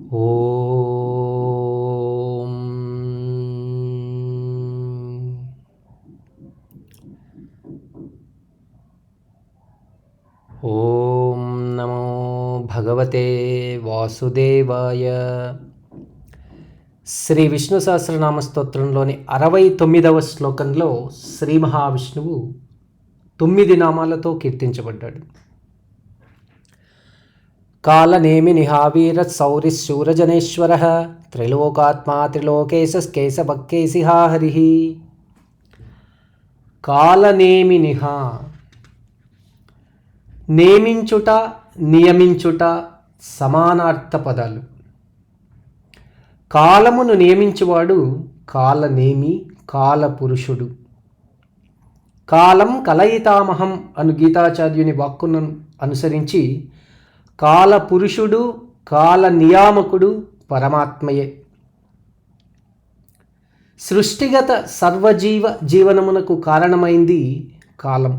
ఓం ఓం నమో భగవతే వాసుదేవాయ. శ్రీ విష్ణు సహస్రనామ స్తోత్రంలోని 69వ శ్లోకంలో శ్రీ మహావిష్ణువు 9 నామాలతో కీర్తించబడ్డాడు. కాలనేమి నిహావీర సౌరి శూరజనేశ్వర త్రిలోకాత్మా త్రిలోకేశకేశభక్కేశిహా హరి. కాలనేమి నిహా, నేమించుట నియమించుట సమానార్థ పదాలు. కాలమును నియమించువాడు కాలనేమి, కాలపురుషుడు. కాలం కలయితామహం అను గీతాచార్యుని వాక్కును అనుసరించి కాలపురుషుడు, కాల నియామకుడు పరమాత్మయే. సృష్టిగత సర్వజీవ జీవనమునకు కారణమైంది కాలం.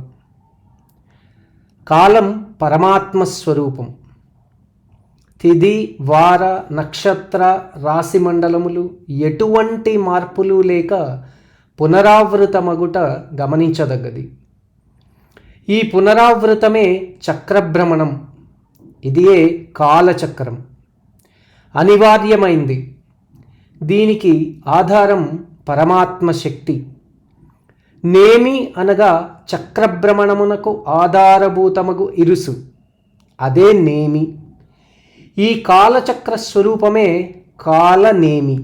కాలం పరమాత్మ స్వరూపం. తిథి, వార, నక్షత్ర, రాశి మండలములు ఎటువంటి మార్పులు లేక పునరావృతమగుట గమనించదగ్గది. ఈ పునరావృతమే చక్రభ్రమణం. ఇదియే కాలచక్రం. అనివార్యమైంది. దీనికి ఆధారం పరమాత్మ శక్తి. నేమి అనగా చక్రభ్రమణమునకు ఆధారభూతమగు ఇరుసు, అదే నేమి. ఈ కాలచక్ర స్వరూపమే కాలనేమి.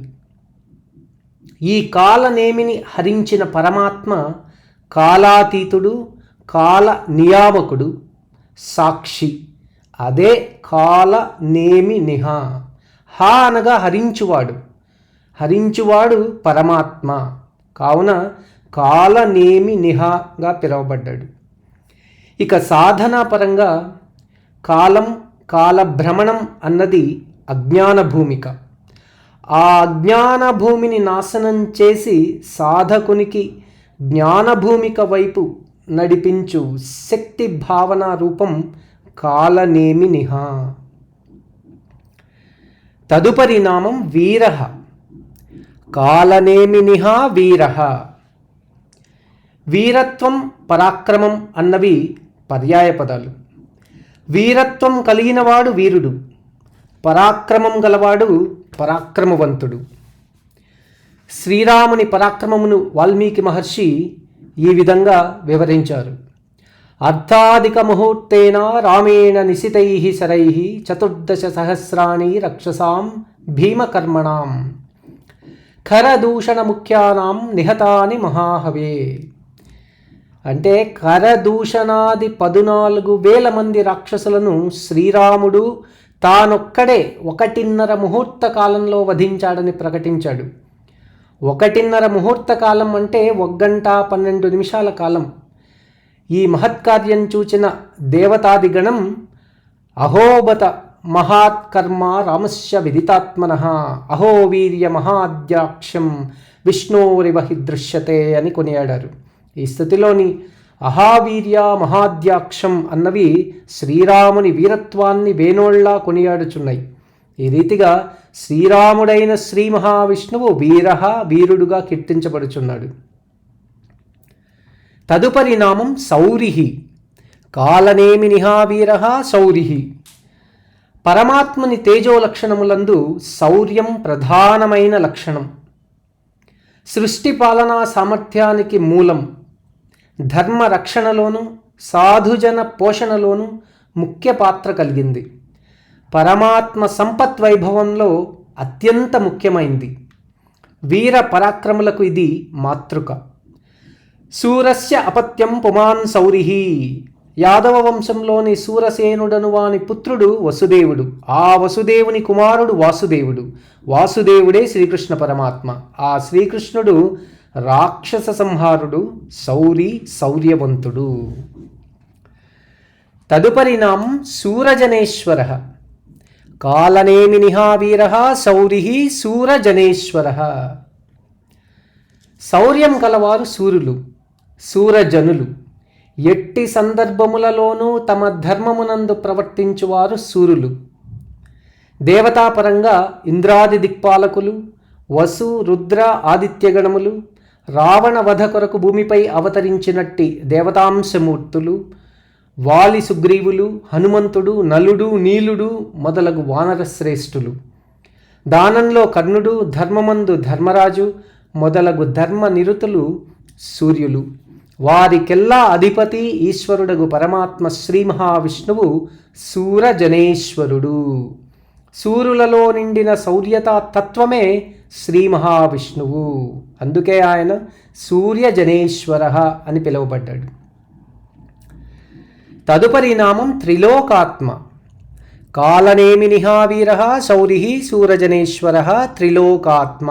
ఈ కాలనేమిని హరించిన పరమాత్మ కాలాతీతుడు, కాల నియామకుడు, సాక్షి. అదే కాలనేమి నిహా. హా అనగా హరించువాడు. హరించువాడు పరమాత్మ. కావున కాలనేమి నిహాగా పిలువబడ్డాడు. ఇక సాధనాపరంగా కాలం, కాలభ్రమణం అన్నది అజ్ఞాన భూమిక. ఆ అజ్ఞాన భూమిని నాశనం చేసి సాధకునికి జ్ఞానభూమిక వైపు నడిపించు శక్తి భావన రూపం కాలనేమి నిహా. తదుపరి నామం వీరః. కాలనేమి నిహా వీరః. వీరత్వం, పరాక్రమం అన్నవి పర్యాయ పదాలు. వీరత్వం కలిగినవాడు వీరుడు, పరాక్రమం గలవాడు పరాక్రమవంతుడు. శ్రీరాముని పరాక్రమమును వాల్మీకి మహర్షి ఈ విధంగా వివరించారు. అర్ధాధిక ముహూర్తేన రామేణ నిశితై శరై 14 సహస్రాణి రక్షసాం భీమకర్మణాం ఖరదూషణ ముఖ్యానాం నిహతాని మహాహవే. అంటే ఖరదూషణాది 14,000 మంది రాక్షసులను శ్రీరాముడు తానొక్కడే 1.5 ముహూర్త కాలంలో వధించాడని ప్రకటించాడు. 1.5 ముహూర్త కాలం అంటే 1 గంట 12 నిమిషాల కాలం. ఈ మహత్కార్యం చూచిన దేవతాదిగణం అహోబత మహాత్కర్మ రామస్య విదితాత్మనః అహో వీర్య మహాద్యాక్షం విష్ణోరివ హి దృశ్యతే అని కొనియాడారు. ఈ స్థితిలోని అహావీర్య మహాద్యాక్షం అన్నవి శ్రీరాముని వీరత్వాన్ని వేణోళ్లా కొనియాడుచున్నాయి. ఈ రీతిగా శ్రీరాముడైన శ్రీ మహావిష్ణువు వీరః, వీరుడుగా కీర్తించబడుచున్నాడు. తదుపరి నామం శౌరిః. కాలనేమి నిహా వీరః శౌరిః. పరమాత్మని తేజో లక్షణములందు శౌర్యం ప్రధానమైన లక్షణం. సృష్టి పాలనా సామర్థ్యానికి మూలం. ధర్మ రక్షణలోను, సాధుజన పోషణలోను ముఖ్య పాత్ర కలిగింది. పరమాత్మ సంపత్ వైభవంలో అత్యంత ముఖ్యమైంది. వీర పరాక్రములకు ఇది మాతృక. సూరస్య అపత్యం పుమాన్ శౌరిః. యాదవ వంశంలోని సూరసేనుడను వాని పుత్రుడు వసుదేవుడు. ఆ వసుదేవుని కుమారుడు వాసుదేవుడు. వాసుదేవుడే శ్రీకృష్ణ పరమాత్మ. ఆ శ్రీకృష్ణుడు రాక్షస సంహారుడు, శౌరి, శౌర్యవంతుడు. తదుపరి నామం సూరజనేశ్వరః. కాలనేమి నిహా వీరః శౌరిః సూరజనేశ్వరః. శౌర్యం కలవారు సూరులు, సూరజనులు. ఎట్టి సందర్భములలోనూ తమ ధర్మమునందు ప్రవర్తించువారు సూరులు. దేవతాపరంగా ఇంద్రాది దిక్పాలకులు, వసు రుద్ర ఆదిత్యగణములు, రావణ వధ కొరకు భూమిపై అవతరించినట్టి దేవతాంశమూర్తులు, వాలి సుగ్రీవులు, హనుమంతుడు, నలుడు, నీలుడు మొదలగు వానర శ్రేష్ఠులు, దానంలో కర్ణుడు, ధర్మమందు ధర్మరాజు మొదలగు ధర్మ నిరుతులు సూర్యులు, వారికెల్లా అధిపతి ఈశ్వరుడగు పరమాత్మ శ్రీ మహావిష్ణువు సూరజనేశ్వరుడు. సూర్యులలో నిండిన శౌర్యతా తత్వమే శ్రీ మహావిష్ణువు. అందుకే ఆయన సూర్యజనేశ్వర అని పిలువబడ్డాడు. తదుపరి నామం త్రిలోకాత్మ. కాలనేమి నిహావీర శౌరి సూరజనేశ్వర త్రిలోకాత్మ.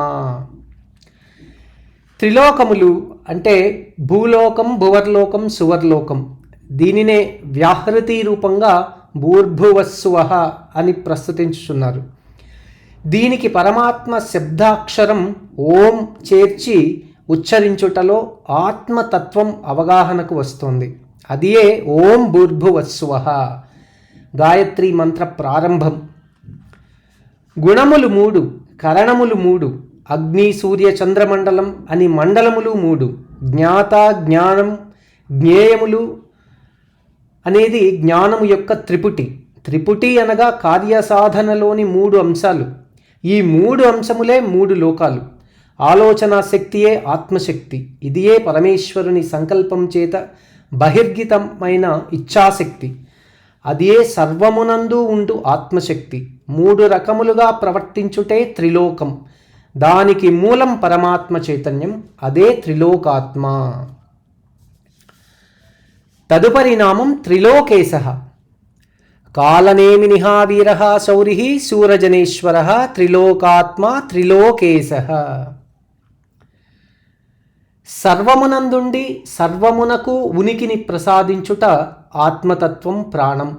త్రిలోకములు అంటే భూలోకం, భువర్లోకం, సువర్లోకం. దీనినే వ్యాహృతి రూపంగా భూర్భువస్సువ అని ప్రస్తుతించుతున్నారు. దీనికి పరమాత్మ శబ్దాక్షరం ఓం చేర్చి ఉచ్చరించుటలో ఆత్మతత్వం అవగాహనకు వస్తుంది. అదియే ఓం భూర్భువస్సువ, గాయత్రి మంత్ర ప్రారంభం. గుణములు 3, కరణములు 3, అగ్ని సూర్య చంద్రమండలం అని మండలములు 3, జ్ఞాత జ్ఞానం జ్ఞేయములు అనేది జ్ఞానము యొక్క త్రిపుటి. త్రిపుటి అనగా కార్యసాధనలోని 3 అంశాలు. ఈ 3 అంశములే 3 లోకాలు. ఆలోచనా శక్తియే ఆత్మశక్తి. ఇదియే పరమేశ్వరుని సంకల్పం చేత బహిర్గతమైన ఇచ్ఛాశక్తి. అదే సర్వమునందు ఉండు ఆత్మశక్తి. 3 రకములుగా ప్రవర్తించుటే త్రిలోకం. దానికి మూలం పరమాత్మ చైతన్యం. అదే త్రిలోకాత్మ. తదుపరి నామం త్రిలోకేశ. కాలనేమి నిహావీర శౌరి సూరజనేశ్వర త్రిలోకాత్మ త్రిలోకేశ. సర్వమునందుండి సర్వమునకు ఉనికిని ప్రసాదించుట ఆత్మతత్వం, ప్రాణం.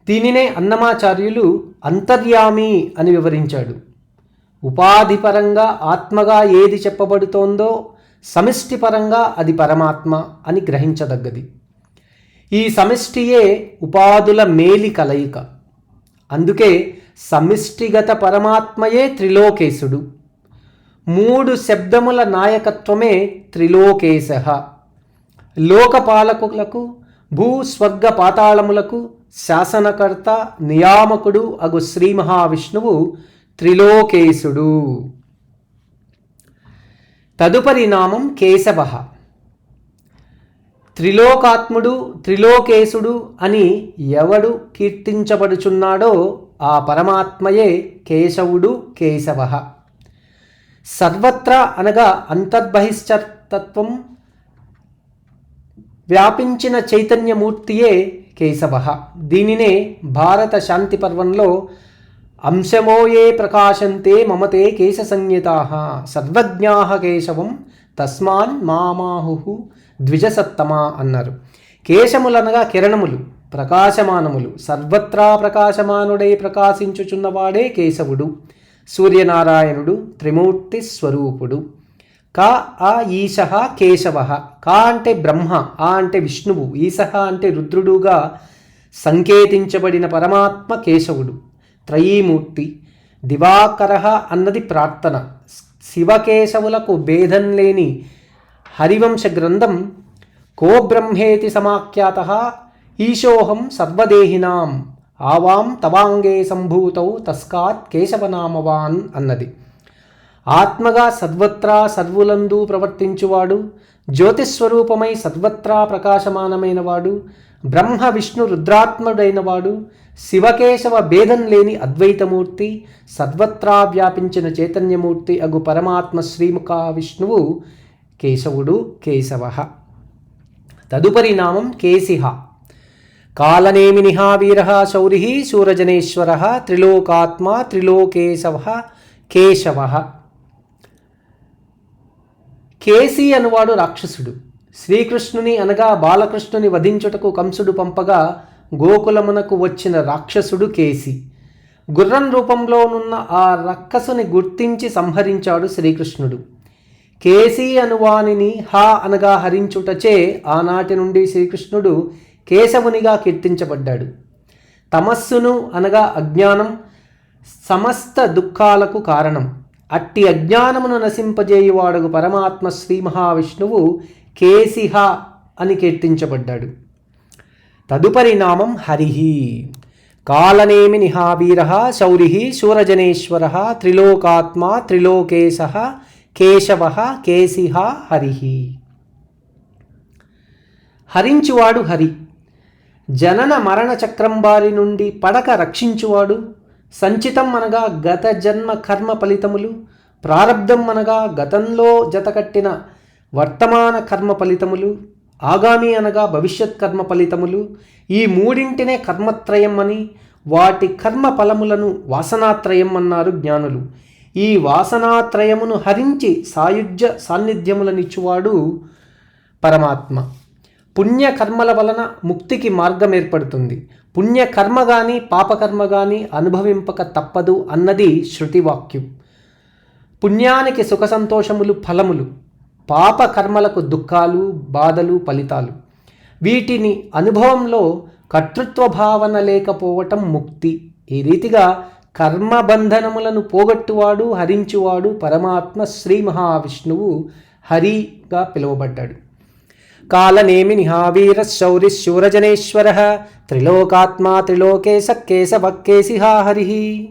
దీనినే అన్నమాచార్యులు అంతర్యామి అని వివరించాడు. ఉపాధిపరంగా ఆత్మగా ఏది చెప్పబడుతోందో సమిష్టిపరంగా అది పరమాత్మ అని గ్రహించదగ్గది. ఈ సమిష్టియే ఉపాధుల మేలి కలయిక. అందుకే సమిష్టిగత పరమాత్మయే త్రిలోకేశుడు. 3 శబ్దముల నాయకత్వమే త్రిలోకేశ. లోకపాలకులకు, భూస్వర్గ పాతాళములకు శాసనకర్త, నియామకుడు అగు శ్రీ మహావిష్ణువు త్రిలోకేశుడు. తదుపరి నామం కేశవ. త్రిలోకాత్ముడు, త్రిలోకేశుడు అని ఎవడు కీర్తించబడుచున్నాడో ఆ పరమాత్మయే కేశవుడు, కేశవ. సర్వత్రా అనగా అంతర్బహిశ్చతత్వం వ్యాపించిన చైతన్యమూర్తియే కేశవ. దీనినే భారత శాంతి పర్వంలో అంశమోయే ప్రకాశంతే మమతే కేశ సంజ్ఞితాః సర్వజ్ఞాః కేశవం తస్మాన్ మామాహు ద్విజసత్తమా అన్నారు. కేశములనగా కిరణములు, ప్రకాశమానములు. సర్వత్రా ప్రకాశమానుడై ప్రకాశించుచున్నవాడే కేశవుడు. సూర్యనారాయణుడు, త్రిమూర్తి స్వరూపుడు. క ఆ ఈశ కేశవ. క అంటే బ్రహ్మ, ఆ అంటే విష్ణువు, ఈశ అంటే రుద్రుడుగా సంకేతించబడిన పరమాత్మ కేశవుడు. త్రయీమూర్తి. దివాకర అన్నది ప్రార్థన. శివకేశవులకు భేదం లేని హరివంశ గ్రంథం కో బ్రహ్మేతి సమాఖ్యాతః ఈశోహం సర్వదేహినాం ఆవాం తవాంగే సంభూతౌ తస్కాత్ కేశవనామవాన్ అన్నది. ఆత్మగా సర్వత్రా సర్వులందు ప్రవర్తించువాడు, జ్యోతిస్వరూపమై సర్వత్రా ప్రకాశమానమైనవాడు, బ్రహ్మ విష్ణు రుద్రాత్ముడైనవాడు, శివకేశవ భేదం లేని అద్వైతమూర్తి, సర్వత్రా వ్యాపించిన చైతన్యమూర్తి అగు పరమాత్మ శ్రీముఖ విష్ణువు కేశవుడు, కేశవ. తదుపరి నామం కేశిహ. కాలనేమి నిహావీర శౌరి సూరజనేశ్వర త్రిలోకాత్మ త్రిలోకేశవ కేశవ. కేసి అనువాడు రాక్షసుడు. శ్రీకృష్ణుని అనగా బాలకృష్ణుని వధించుటకు కంసుడు పంపగా గోకులమునకు వచ్చిన రాక్షసుడు కేసి. గుర్రం రూపంలోనున్న ఆ రక్కసుని గుర్తించి సంహరించాడు శ్రీకృష్ణుడు. కేసి అనువానిని హ అనగా హరించుటచే ఆనాటి నుండి శ్రీకృష్ణుడు కేశవునిగా కీర్తించబడ్డాడు. తమస్సును అనగా అజ్ఞానం, సమస్త దుఃఖాలకు కారణం. అట్టి అజ్ఞానమును నశింపజేయువాడగు పరమాత్మ శ్రీ మహావిష్ణువు కేశిహ అని కీర్తించబడ్డాడు. తదుపరి నామం హరిహి. కాలనేమి నిహావీర శౌరి శూరజనేశ్వర త్రిలోకాత్మా త్రిలోకేశ కేశవ కేశిహ హరిహి. హరించువాడు హరి. జనన మరణ చక్రం బారి నుండి పడక రక్షించువాడు. సంచితం అనగా గత జన్మ కర్మ ఫలితములు, ప్రారబ్ధం అనగా గతంలో జతకట్టిన వర్తమాన కర్మ ఫలితములు, ఆగామి అనగా భవిష్యత్ కర్మ ఫలితములు. ఈ మూడింటినే కర్మత్రయం అని, వాటి కర్మ ఫలములను వాసనాత్రయం అన్నారు జ్ఞానులు. ఈ వాసనాత్రయమును హరించి సాయుజ్య సాన్నిధ్యములనిచ్చువాడు పరమాత్మ. పుణ్యకర్మల వలన ముక్తికి మార్గం ఏర్పడుతుంది. పుణ్యకర్మ కానీ పాపకర్మ కానీ అనుభవింపక తప్పదు అన్నది శృతివాక్యం. పుణ్యానికి సుఖ సంతోషములు ఫలములు, పాపకర్మలకు దుఃఖాలు బాధలు ఫలితాలు. వీటిని అనుభవంలో కర్తృత్వ భావన లేకపోవటం ముక్తి. ఈ రీతిగా కర్మబంధనములను పోగొట్టువాడు హరించువాడు పరమాత్మ శ్రీ మహావిష్ణువు హరిగా పిలువబడ్డాడు. కాలనేమి నిహావీర శౌరి శూరజనేశ్వర త్రిలోకాత్మా త్రిలోకేశ కేశవ కేశిహ హరి.